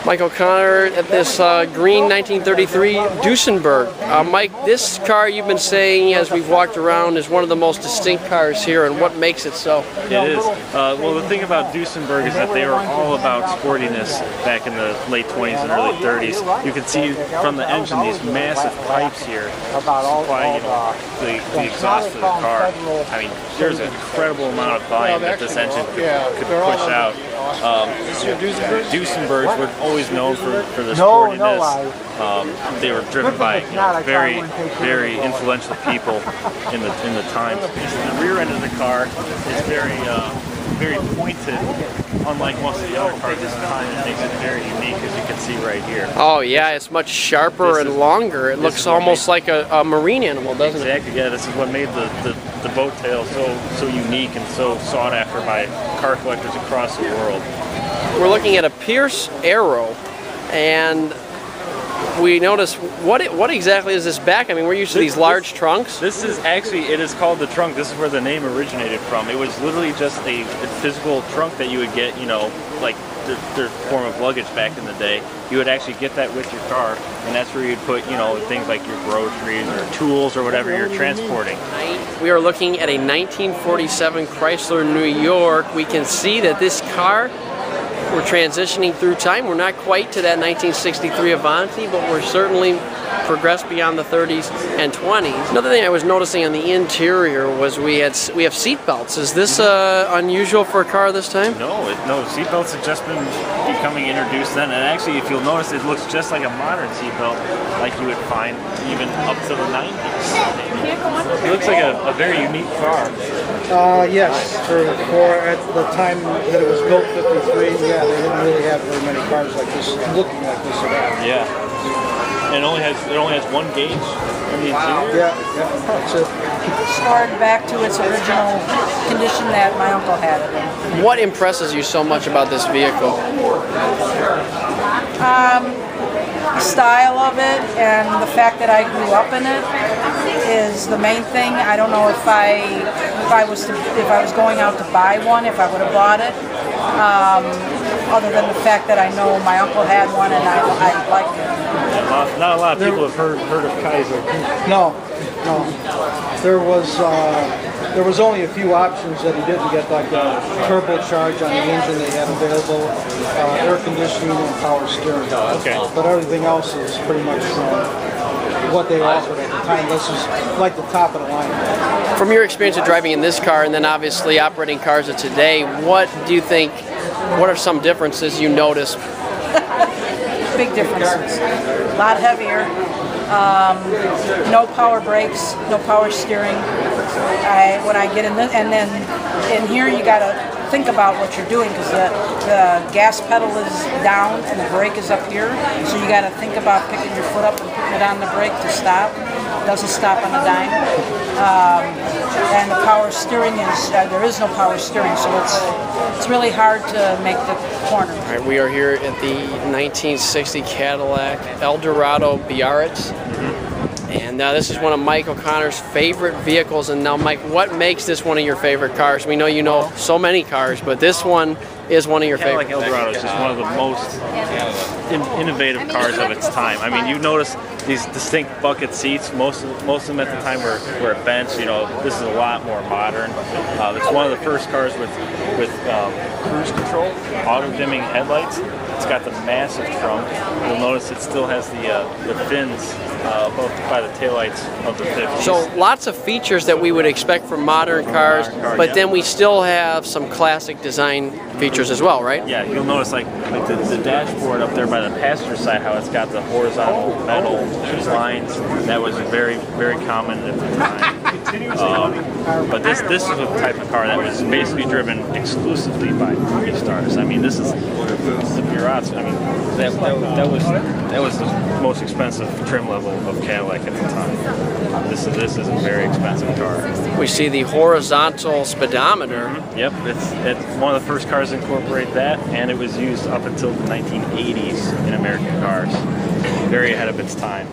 Mike O'Connor at this green 1933 Duesenberg. Mike, this car you've been saying as we've walked around is one of the most distinct cars here, and what makes it so? It is. Well, the thing about Duesenberg is that they were all about sportiness back in the late 20s and early 30s. You can see from the engine these massive pipes here supplying the exhaust for the car. I mean, there's an incredible amount of volume that this engine could push out. Duesenbergs were always known for their sportiness. They were driven by very, very influential people in the time. The rear end of the car is very pointed, unlike most of the other cars at the time. It makes it very unique, as you can see right here. Oh yeah, it's much sharper and longer. It looks almost like a marine animal, doesn't it? Exactly, yeah. This is what made the boat tail so unique and so sought after by car collectors across the world. We're looking at a Pierce Arrow, and we notice what exactly is this back? I mean, we're used to these large trunks. This is actually, it is called the trunk. This is where the name originated from. It was literally just a physical trunk that you would get, like their form of luggage back in the day. You would actually get that with your car, and that's where you'd put, things like your groceries or tools or whatever you're transporting. We are looking at a 1947 Chrysler New York. We can see that this car, we're transitioning through time. We're not quite to that 1963 Avanti, but we're certainly progressed beyond the 30s and 20s. Another thing I was noticing on the interior was we have seat belts. Is this unusual for a car this time? No, seat belts have just been becoming introduced then. And actually, if you'll notice, it looks just like a modern seat belt, like you would find even up to the 90s. It looks like a very unique car. Yes, for at the time that it was built, 53, yeah, they didn't really have very many cars like this, looking like this around. Yeah. And it only has one gauge in the interior? Yeah, that's it. Restored back to its original condition that my uncle had it in. What impresses you so much about this vehicle? The style of it and the fact that I grew up in it is the main thing. I don't know if I was going out to buy one, if I would have bought it. Other than the fact that I know my uncle had one and I liked it. Not a lot of people have heard of Kaiser. No. There was only a few options that he didn't get, like a turbocharge on the engine they had available, air conditioning and power steering. Okay. But everything else is pretty much what they offered at the time. This is like the top of the line. From your experience of driving in this car and then obviously operating cars of today, what do you think, what are some differences you notice? Big differences. A lot heavier. No power brakes, no power steering. When I get in this, and then in here you got to think about what you're doing because the gas pedal is down and the brake is up here. So you got to think about picking your foot up and putting it on the brake to stop. It doesn't stop on a dime. And the power steering is there is no power steering, so it's really hard to make the corner. All right, we are here at the 1960 Cadillac Eldorado Biarritz. And this is one of Mike O'Connor's favorite vehicles. And now, Mike, what makes this one of your favorite cars? We know you know so many cars, but this one is one of your favorite. Cadillac Eldorado is just one of the most innovative cars of its time. I mean, you notice these distinct bucket seats. Most of them at the time were a bench. This is a lot more modern. It's one of the first cars with cruise control, auto-dimming headlights. It's got the massive trunk. You'll notice it still has the fins above by the taillights of the 50s. So lots of features that we would expect from modern cars, but then we still have some classic design features as well, right? Yeah, you'll notice like the dashboard up there by the passenger side, how it's got the horizontal metal lines. That was very, very common at the time. But this is a type of car that was basically driven exclusively by movie stars. I mean, this is the Biarritz. I mean, that was the most expensive trim level of Cadillac at the time. This is a very expensive car. We see the horizontal speedometer. Yep, it's one of the first cars to incorporate that, and it was used up until the 1980s in American cars. Very ahead of its time.